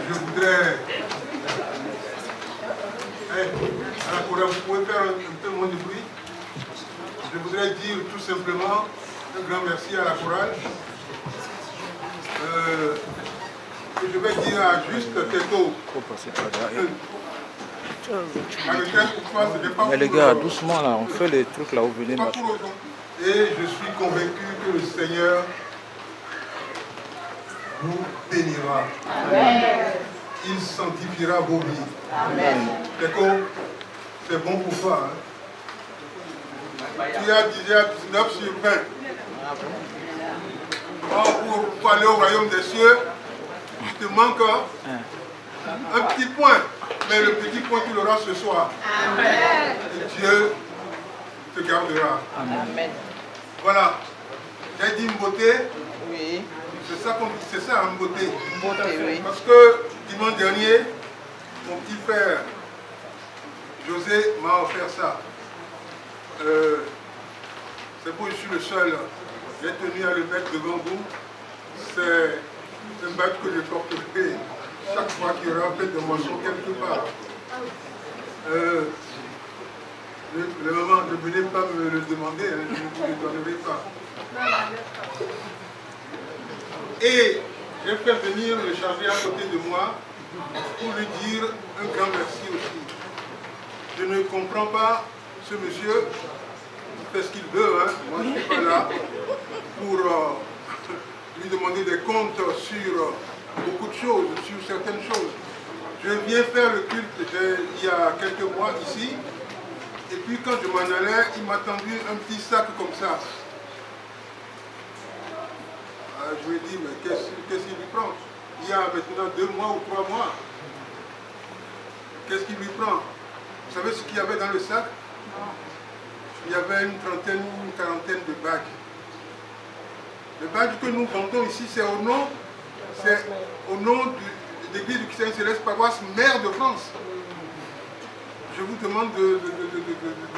je voudrais... à la chorale, vous pouvez faire un peu moins de bruit. Je voudrais dire tout simplement un grand merci à la chorale. Je vais dire à juste Teto. Mais les gars, doucement là, on fait les trucs là où vous venez marcher. Et je suis convaincu que le Seigneur nous bénira. Amen. Il sanctifiera vos vies. Amen. C'est bon pour toi. Hein? Tu as déjà 19 sur 20. Oh, pour aller au royaume des cieux, il te manque un petit point. Mais le petit point, tu l'auras ce soir. Amen. Et Dieu te gardera. Amen. Voilà. J'ai dit une beauté. Oui. C'est ça, une beauté. Oui. Parce que dimanche dernier, mon petit frère José m'a offert ça. C'est pour je suis le seul. J'ai tenu à le mettre devant vous. C'est un badge que je porterai chaque fois qu'il y aura un peu de moisson quelque part. Le moment, ne venez pas me le demander, hein, je ne vous le donnerai pas. Et j'ai fait venir le chargé à côté de moi pour lui dire un grand merci aussi. Je ne comprends pas ce monsieur, il fait ce qu'il veut, hein. Moi je ne suis pas là pour lui demander des comptes sur beaucoup de choses, sur certaines choses. Je viens faire le culte il y a quelques mois ici, et puis quand je m'en allais, il m'a tendu un petit sac comme ça. Je lui ai dit, mais qu'est-ce qu'il lui prend? Il y a maintenant 2 mois ou 3 mois. Qu'est-ce qu'il lui prend? Vous savez ce qu'il y avait dans le sac? Il y avait une trentaine, une quarantaine de bagues. Le badge que nous vendons ici, c'est au nom de l'église du Christ Céleste Paroisse Mère de France. Je vous demande de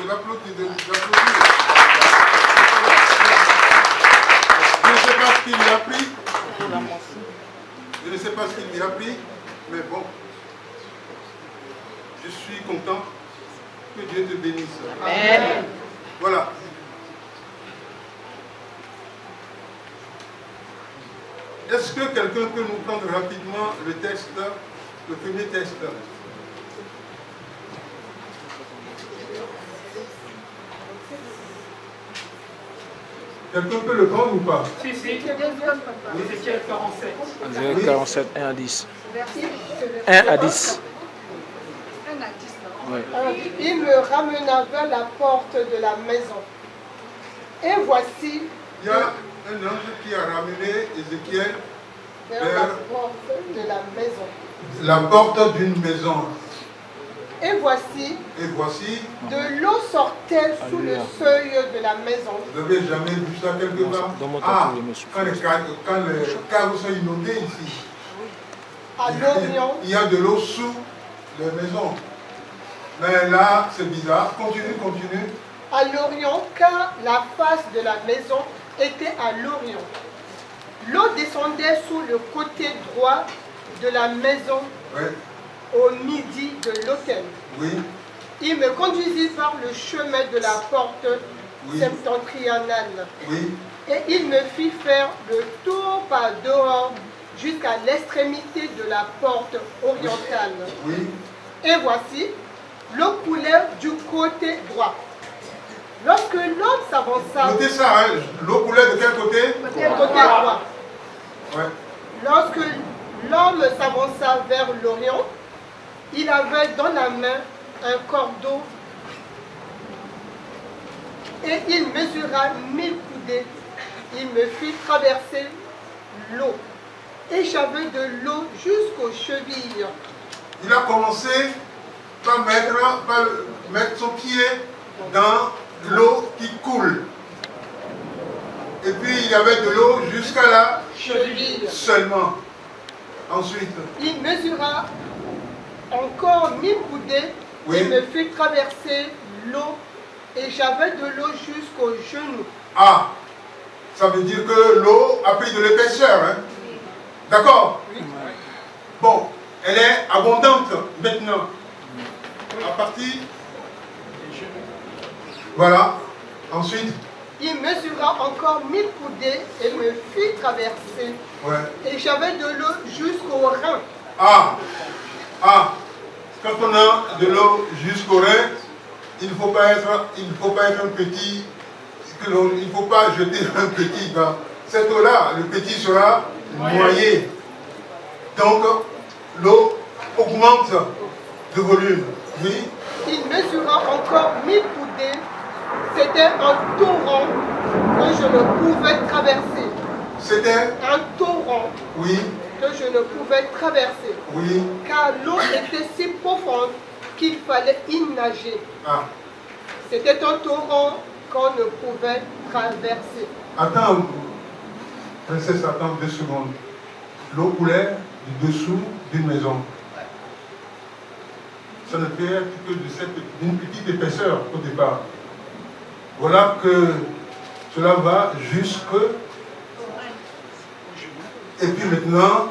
l'applaudir. Je ne sais pas ce qu'il lui a pris. Je ne sais pas ce qu'il lui a pris, mais bon. Je suis content que Dieu te bénisse. Amen. Voilà. Est-ce que quelqu'un peut nous prendre rapidement le texte, le premier texte? Quelqu'un peut le prendre ou pas? Si. Ézéchiel 47. Ézéchiel 47, 1 à 10. 1 à 10. Oui. Il me ramena vers la porte de la maison. Et voici... Il y a un ange qui a ramené Ézéchiel vers la porte de la maison. La porte d'une maison. Et voici, de l'eau sortait sous le seuil de la maison. Vous n'avez jamais vu ça quelque part? Quand les caves sont inondées ici, à l'Orient, il y a de l'eau sous les maisons. Mais là, c'est bizarre. Continue. À l'Orient, car la face de la maison était à l'Orient. L'eau descendait sous le côté droit de la maison. Oui. Au midi de l'autel. Oui. Il me conduisit par le chemin de la porte septentrionale. Oui. Et il me fit faire le tour par dehors jusqu'à l'extrémité de la porte orientale. Oui. Et voici, l'eau coulait du côté droit. Lorsque l'homme s'avança... Notez ça, hein? L'eau coulait de quel côté? Côté droit. Ouais. Lorsque l'homme s'avança vers l'Orient, il avait dans la main un cordeau et il mesura 1000 coudées. Il me fit traverser l'eau et j'avais de l'eau jusqu'aux chevilles. Il a commencé par mettre son pied dans l'eau qui coule. Et puis il y avait de l'eau jusqu'à la cheville seulement. Ensuite, il mesura encore 1000 coudées et me fit traverser l'eau et j'avais de l'eau jusqu'aux genoux. Ah, ça veut dire que l'eau a pris de l'épaisseur, hein? D'accord? Oui. Bon, elle est abondante maintenant. À partir... Voilà. Ensuite, il mesura encore 1000 coudées et me fit traverser. ouais. Et j'avais de l'eau jusqu'au rein. Ah, quand on a de l'eau jusqu'au rein, il ne faut pas être un petit, il ne faut pas jeter un petit dans cette eau-là, le petit sera noyé. Donc, l'eau augmente de volume. Oui. Il mesura encore 1000 coudées. C'était un torrent que je ne pouvais traverser. C'était Un torrent oui, que je ne pouvais traverser. oui. Car l'eau était si profonde qu'il fallait y nager. Ah, C'était un torrent qu'on ne pouvait traverser. attends, princesse, attends 2 secondes. L'eau coulait du dessous d'une maison. Ça ne fait être que d'une petite épaisseur au départ. Voilà que cela va jusque... Et puis maintenant,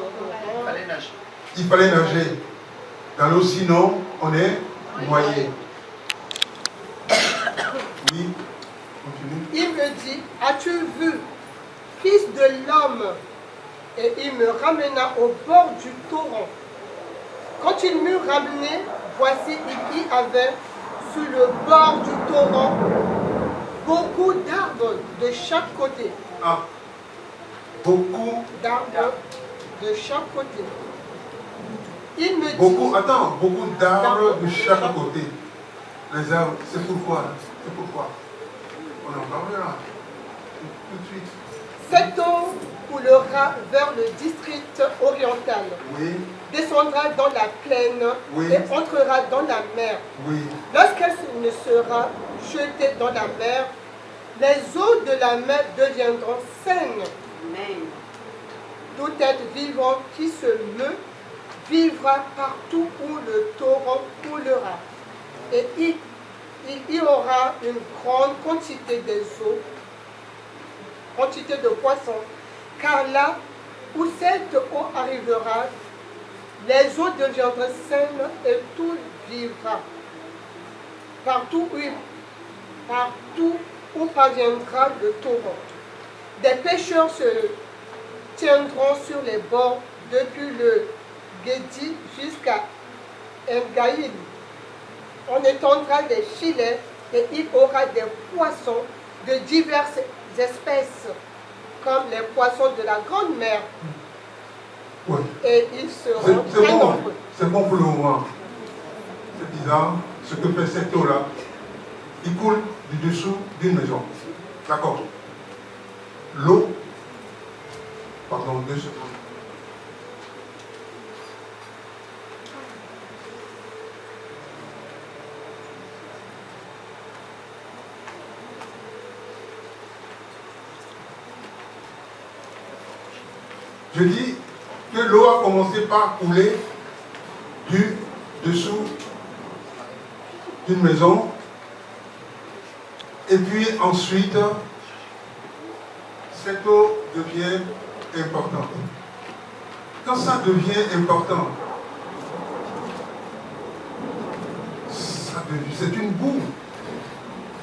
il fallait nager dans l'eau, sinon on est noyé. Oui, continue. Il me dit, as-tu vu, fils de l'homme? Et il me ramena au bord du torrent. Quand il m'eut ramené, voici, il y avait sur le bord du torrent beaucoup d'arbres de chaque côté. Ah, beaucoup, D'arbres de chaque côté. Il me dit, beaucoup d'arbres de chaque côté. Les arbres, c'est pourquoi, on en parlera tout de suite. cette eau coulera vers le district oriental, Oui, descendra dans la plaine Oui. et entrera dans la mer. oui, Lorsqu'elle ne sera jetée dans la mer, les eaux de la mer deviendront saines. Tout être vivant qui se meut vivra partout où le torrent coulera. Et il y aura une grande quantité des eaux, quantité de poissons, car là où cette eau arrivera, les eaux deviendront saines et tout vivra. Partout où parviendra le torrent. Des pêcheurs se tiendront sur les bords depuis le Guédi jusqu'à Engaïl. On étendra les filets et il y aura des poissons de diverses espèces, comme les poissons de la grande mer. oui. Et ils seront C'est très bon, nombreux. c'est bon pour le moment. C'est bizarre ce que fait cette eau-là. Il coule du dessous d'une maison. D'accord. L'eau, pardon, 2 secondes. Je dis que l'eau a commencé par couler du dessous d'une maison et puis ensuite cette eau devient importante. Quand ça devient important, c'est une boue.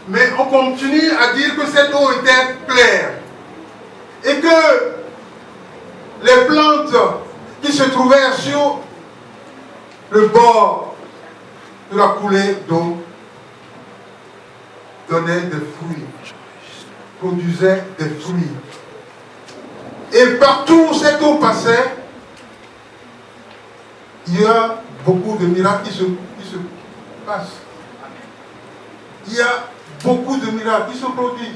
Mais on continue à dire que cette eau était claire et que les plantes qui se trouvaient sur le bord de la coulée d'eau donnaient des fruits, produisaient des fruits. Et partout où cette eau passait, il y a beaucoup de miracles qui se passent. Il y a beaucoup de miracles qui se produisent.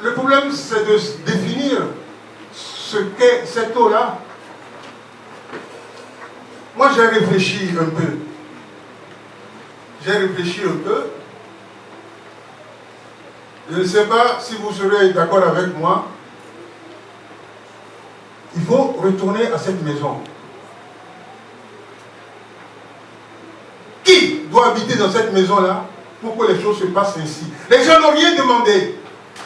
Le problème, c'est de définir ce qu'est cette eau-là. Moi, j'ai réfléchi un peu. Je ne sais pas si vous serez d'accord avec moi. Il faut retourner à cette maison. Qui doit habiter dans cette maison-là pour que les choses se passent ainsi? Les gens n'ont rien demandé.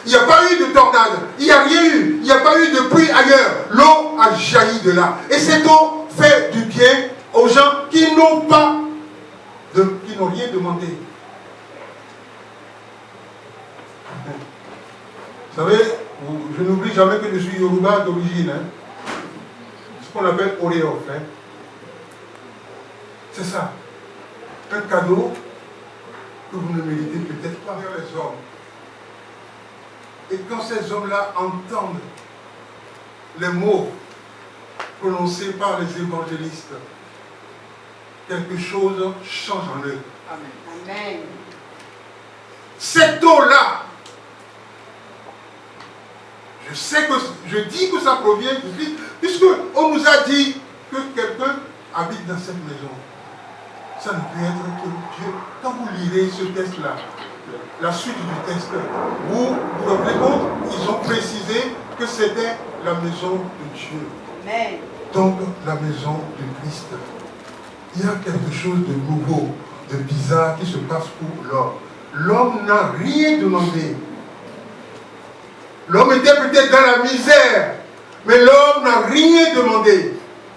Il n'y a pas eu de tornade. Il n'y a rien eu. Il n'y a pas eu de pluie ailleurs. L'eau a jailli de là. Et cette eau fait du bien aux gens qui n'ont rien demandé. Vous savez, je n'oublie jamais que je suis Yoruba d'origine. Hein. Ce qu'on appelle Oréof. Hein. C'est ça. Un cadeau que vous ne méritez peut-être pas vers les hommes. Et quand ces hommes-là entendent les mots prononcés par les évangélistes, quelque chose change en eux. Amen. Cette eau-là, je dis que ça provient du Christ, puisque on nous a dit que quelqu'un habite dans cette maison. Ça ne peut être que Dieu. Quand vous lirez ce texte-là, la suite du texte, vous vous rendez compte, ils ont précisé que c'était la maison de Dieu. Amen. Donc la maison de Christ. Il y a quelque chose de nouveau, de bizarre qui se passe pour l'homme. L'homme n'a rien demandé. L'homme était peut-être dans la misère, mais l'homme n'a rien demandé.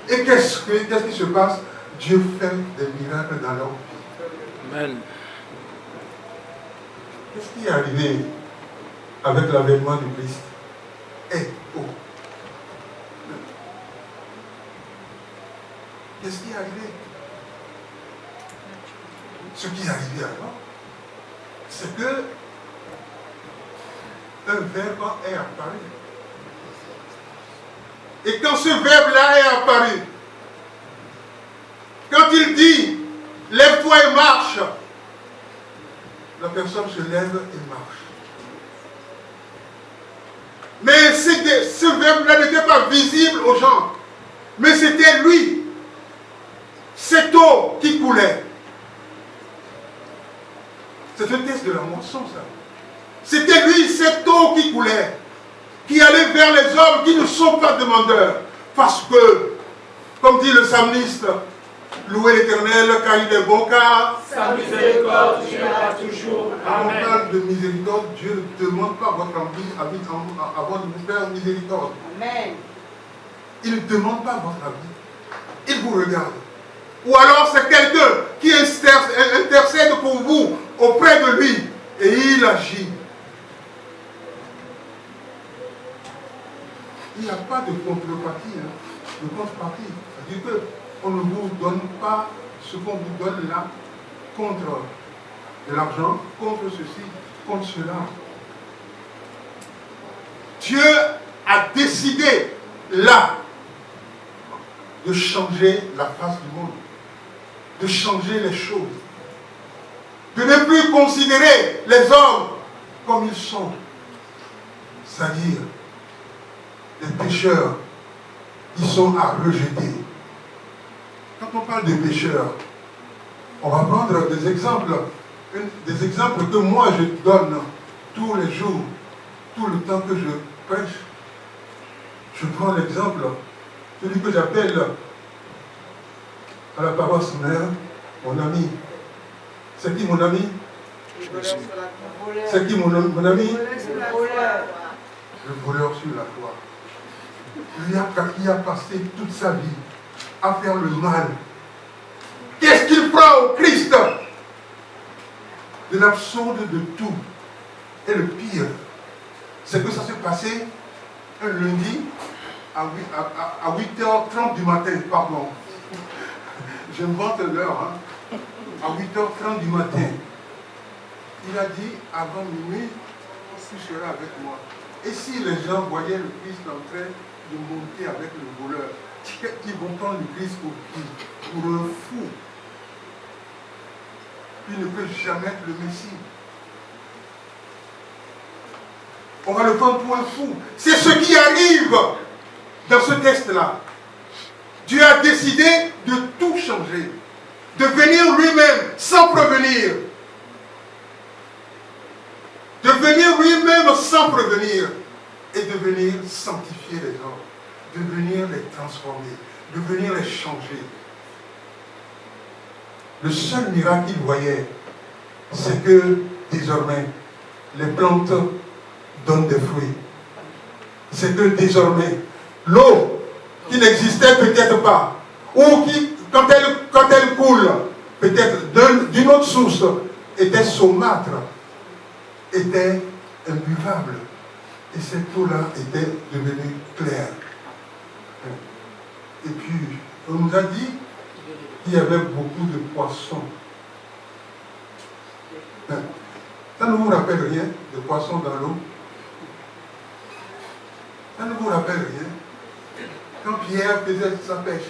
Et qu'est-ce qui se passe? Dieu fait des miracles dans leur vie. Amen. Qu'est-ce qui est arrivé avec l'avènement du Christ? Qu'est-ce qui est arrivé? Ce qui est arrivé avant, c'est que un verbe est apparu. Et quand ce verbe-là est apparu, quand il dit « Lève-toi et marche », la personne se lève et marche. Mais ce verbe-là n'était pas visible aux gens. Mais c'était lui. Cette eau qui coulait. C'est un test de la moisson, ça. C'était lui, cette eau qui coulait, qui allait vers les hommes qui ne sont pas demandeurs. Parce que, comme dit le psalmiste, louez l'Éternel car il est bon, car Sa miséricorde durera toujours. quand on Amen. parle de miséricorde, Dieu ne demande pas votre envie avant de vous faire miséricorde. Amen. Il ne demande pas votre avis. Il vous regarde. Ou alors c'est quelqu'un qui intercède pour vous auprès de lui et il agit. Il n'y a pas de contrepartie, de contrepartie. C'est-à-dire qu'on ne vous donne pas ce qu'on vous donne là contre de l'argent, contre ceci, contre cela. Dieu a décidé là de changer la face du monde, de changer les choses, de ne plus considérer les hommes comme ils sont, c'est-à-dire des pécheurs qui sont à rejeter. Quand on parle de pécheurs, on va prendre des exemples que moi je donne tous les jours, tout le temps que je prêche. Je prends l'exemple, celui que j'appelle à la paroisse mère, mon ami. C'est qui mon ami? C'est qui mon ami? Le voleur sur la croix. Lui a passé toute sa vie à faire le mal. Qu'est-ce qu'il prend au Christ? De l'absurde de tout. Et le pire, c'est que ça s'est passé un lundi à 8h30 du matin, pardon. J'invente l'heure, hein. À 8h30 du matin. Il a dit, avant minuit, tu seras avec moi. Et si les gens voyaient le Christ en train de monter avec le voleur, qui vont prendre le Christ pour un fou? Il ne peut jamais être le Messie. On va le prendre pour un fou. C'est ce qui arrive dans ce texte-là. Dieu a décidé de tout changer, de venir lui-même sans prévenir. De venir lui-même sans prévenir et de venir sanctifier les hommes, de venir les transformer, de venir les changer. Le seul miracle qu'il voyait, c'est que désormais, les plantes donne des fruits. C'est que désormais, l'eau qui n'existait peut-être pas, ou qui, quand elle coule, peut-être d'une autre source, était saumâtre, était imbuvable. Et cette eau-là était devenue claire. Et puis, on nous a dit qu'il y avait beaucoup de poissons. Ça ne vous rappelle rien, de poissons dans l'eau? Ça ne vous rappelle rien? Quand Pierre faisait sa pêche,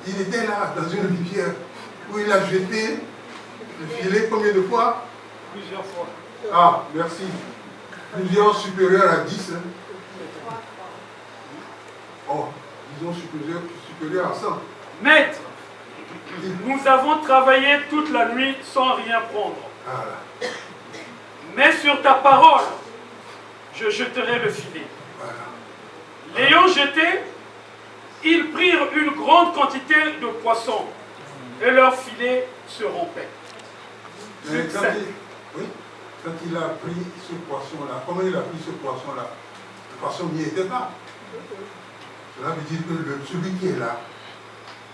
il était là, dans une rivière, où il a jeté le filet combien de fois? Plusieurs fois. Ah, merci. Plusieurs supérieurs à 10. Oh, disons supérieurs à 100. Maître, nous avons travaillé toute la nuit sans rien prendre. Voilà. Mais sur ta parole, je jeterai le filet. Voilà. L'ayant jeté, ils prirent une grande quantité de poissons et leur filet se rompait. Mais quand il a pris ce poisson-là, comment il a pris ce poisson-là? Le poisson n'y était pas. Cela veut dire que celui qui est là,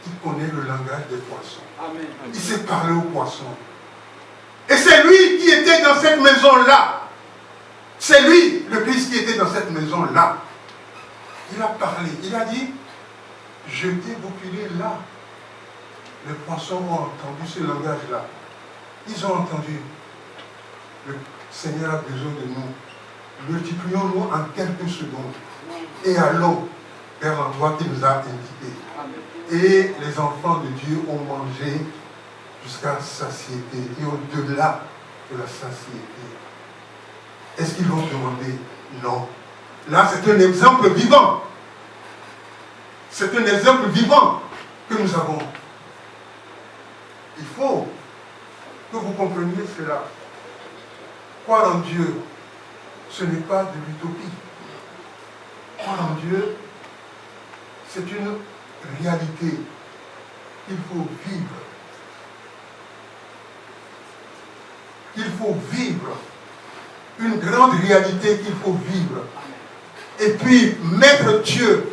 il connaît le langage des poissons. Amen. Il sait parler aux poissons. Et c'est lui qui était dans cette maison-là. C'est lui, le Christ, qui était dans cette maison-là. Il a parlé, il a dit, jetez vos filets là. Les poissons ont entendu ce langage-là. Ils ont entendu. Le Seigneur a besoin de nous. Multiplions-nous en quelques secondes. Et allons vers l'endroit qu'il nous a indiqué. Et les enfants de Dieu ont mangé jusqu'à satiété et au-delà de la satiété. Est-ce qu'ils vont demander? Non. Là, c'est un exemple vivant. C'est un exemple vivant que nous avons. Il faut que vous compreniez cela. Croire en Dieu, ce n'est pas de l'utopie. Croire en Dieu, c'est une réalité qu'il faut vivre. Qu'il faut vivre. Une grande réalité qu'il faut vivre. Et puis mettre Dieu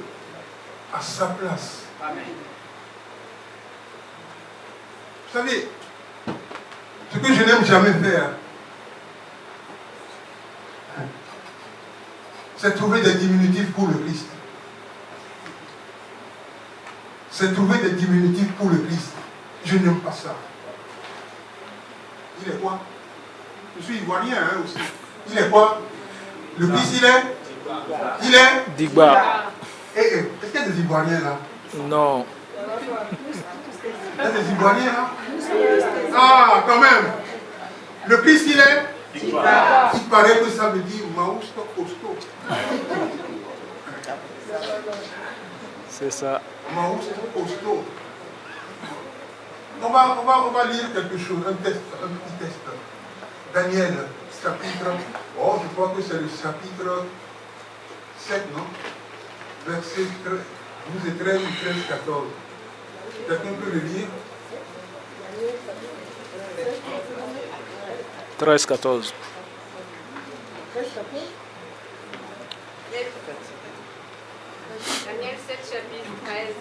à sa place. Amen. Vous savez, ce que je n'aime jamais faire, c'est trouver des diminutifs pour le Christ. C'est trouver des diminutifs pour le Christ. Je n'aime pas ça. Il est quoi? Je suis ivoirien hein, aussi. Il est quoi? Le Christ, il est Digba. est-ce qu'il y a des Ivoiriens là? Non. Il y a des Ivoiriens là? Ah, quand même. Le Christ, il est? Il paraît que ça veut dire Mausto Costo. C'est ça. Mausto Costo. On va lire quelque chose, un petit test. Daniel, chapitre, je crois que c'est le chapitre 7, non? Verset 12 et 13 ou 13, 14. Quelqu'un peut le lire? 13, 14. Daniel 7, chapitre 13.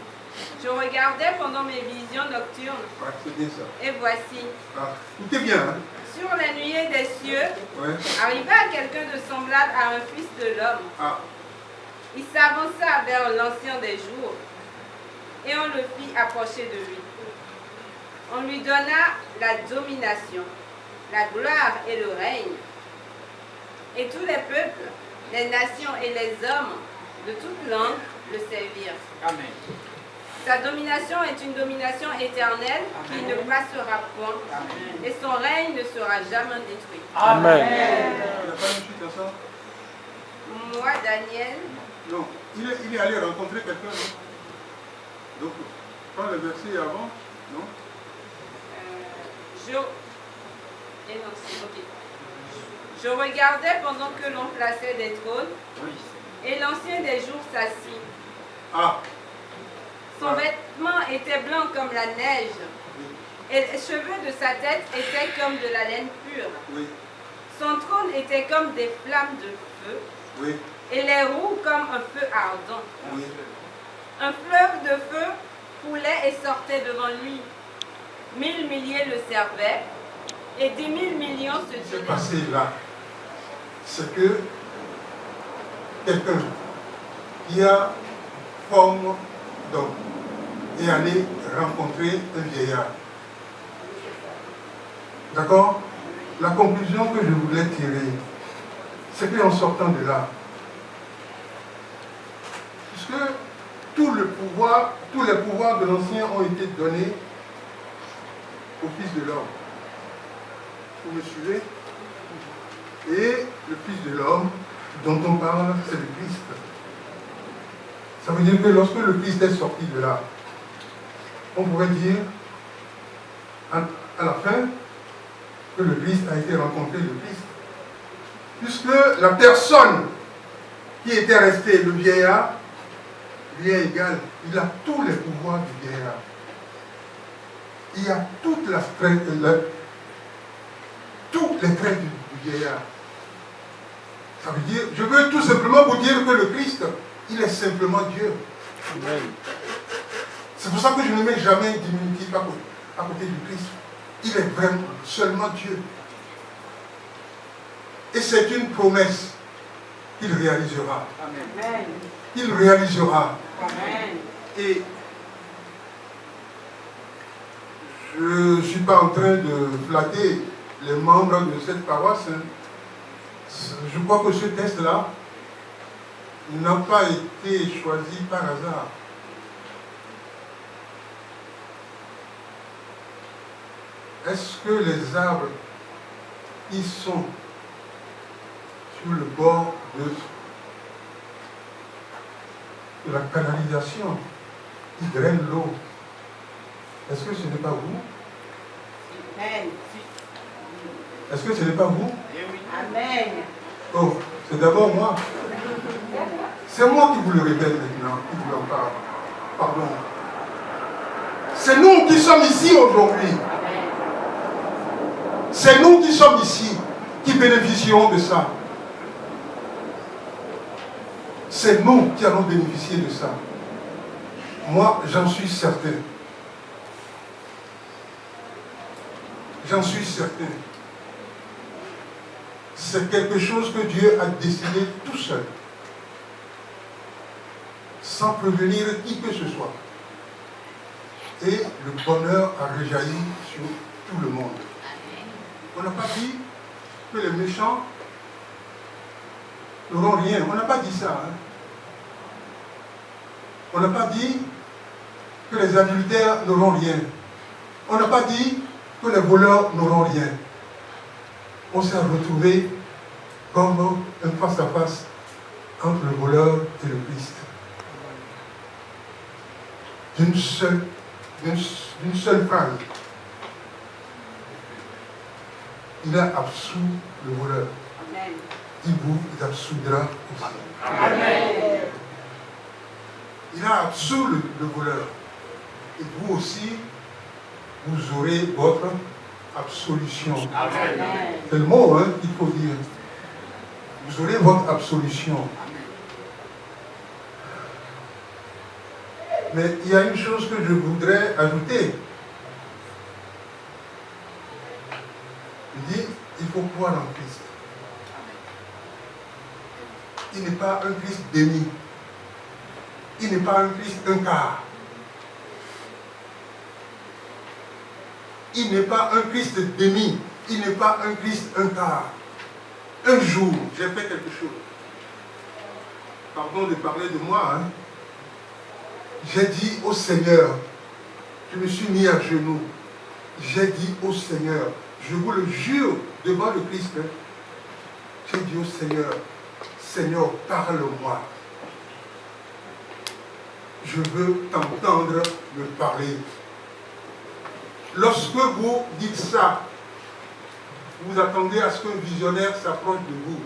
Je regardais pendant mes visions nocturnes. Ouais, c'est bien ça. Et voici. Ah, écoutez bien, hein? Sur la nuée des cieux, Ouais. arriva quelqu'un de semblable à un fils de l'homme. Ah, Il s'avança vers l'ancien des jours et on le fit approcher de lui. On lui donna la domination, la gloire et le règne. Et tous les peuples, les nations et les hommes de toute langue le servirent. Amen. Sa domination est une domination éternelle qui ne passera point. Et son règne ne sera jamais détruit. Amen. il n'a pas une suite à ça? Moi, Daniel, Non. Il est allé rencontrer quelqu'un, non? Donc, prends le verset avant, non? Je regardais pendant que l'on plaçait des trônes et l'ancien des jours s'assit. Ah, Son vêtement était blanc comme la neige et les cheveux de sa tête étaient comme de la laine pure. oui. Son trône était comme des flammes de feu, Oui. et les roues comme un feu ardent. Oui. Un fleuve de feu coulait et sortait devant lui. 1000 milliers le servaient, et 10 000 millions se Ce qui s'est tenaient. passé là, c'est que quelqu'un qui a forme d'homme est allé rencontrer un vieillard. D'accord? La conclusion que je voulais tirer, c'est qu'en sortant de là, puisque tous les pouvoirs de l'ancien ont été donnés au Fils de l'homme. Vous me suivez? Et le Fils de l'homme dont on parle, c'est le Christ. Ça veut dire que lorsque le Christ est sorti de là, on pourrait dire à la fin que le Christ a été rencontré le Christ. Puisque la personne qui était restée, le vieillard, lui est égal. Il a tous les pouvoirs du vieillard. Il a tous les traits du vieillard. Ça veut dire, je veux tout simplement vous dire que le Christ, il est simplement Dieu. Amen. C'est pour ça que je ne mets jamais un diminutif à côté du Christ. Il est vraiment seulement Dieu. Et c'est une promesse qu'il réalisera. Amen. Il réalisera. Amen. Et je ne suis pas en train de flatter les membres de cette paroisse. Je crois que ce texte-là n'a pas été choisi par hasard. Est-ce que les arbres qui sont sur le bord de la canalisation, qui drainent l'eau, est-ce que ce n'est pas vous? Amen. Est-ce que ce n'est pas vous? Amen. Oh, c'est d'abord moi. C'est moi qui vous le répète maintenant, qui vous en parle. Pardon. C'est nous qui sommes ici aujourd'hui. C'est nous qui sommes ici, qui bénéficierons de ça. C'est nous qui allons bénéficier de ça. Moi, j'en suis certain. J'en suis certain. C'est quelque chose que Dieu a décidé tout seul, sans prévenir qui que ce soit. Et le bonheur a rejailli sur tout le monde. On n'a pas dit que les méchants n'auront rien. On n'a pas dit ça. Hein? On n'a pas dit que les adultères n'auront rien. On n'a pas dit que les voleurs n'auront rien. On s'est retrouvés comme un face-à-face entre le voleur et le Christ. D'une seule phrase. Il a absous le voleur. Amen. Il vous absoudra aussi. Amen. Il a absous le voleur. Et vous aussi, vous aurez votre absolution. Amen. C'est le mot qu'il faut dire. Vous aurez votre absolution. Mais il y a une chose que je voudrais ajouter. Il dit, il faut croire en Christ. Il n'est pas un Christ demi. Il n'est pas un Christ un quart. Il n'est pas un Christ demi. Il n'est pas un Christ un quart. Un jour, j'ai fait quelque chose. Pardon de parler de moi. Hein. J'ai dit au Seigneur, je me suis mis à genoux. J'ai dit au Seigneur, je vous le jure devant le Christ, hein, j'ai dit au Seigneur, Seigneur, parle-moi. Je veux t'entendre me parler. Lorsque vous dites ça, vous attendez à ce qu'un visionnaire s'approche de vous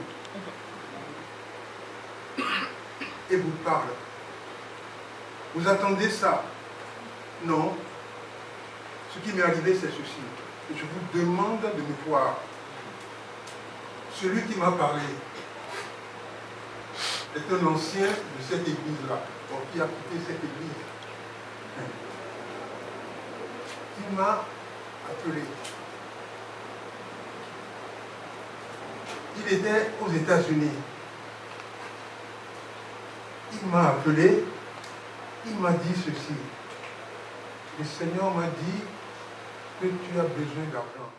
et vous parle. Vous attendez ça? Non. Ce qui m'est arrivé, c'est ceci. Je vous demande de me voir. celui qui m'a parlé est un ancien de cette église-là, qui a quitté cette église. Il m'a appelé. Il était aux États-Unis. Il m'a appelé, il m'a dit ceci. Le Seigneur m'a dit que tu as besoin d'argent.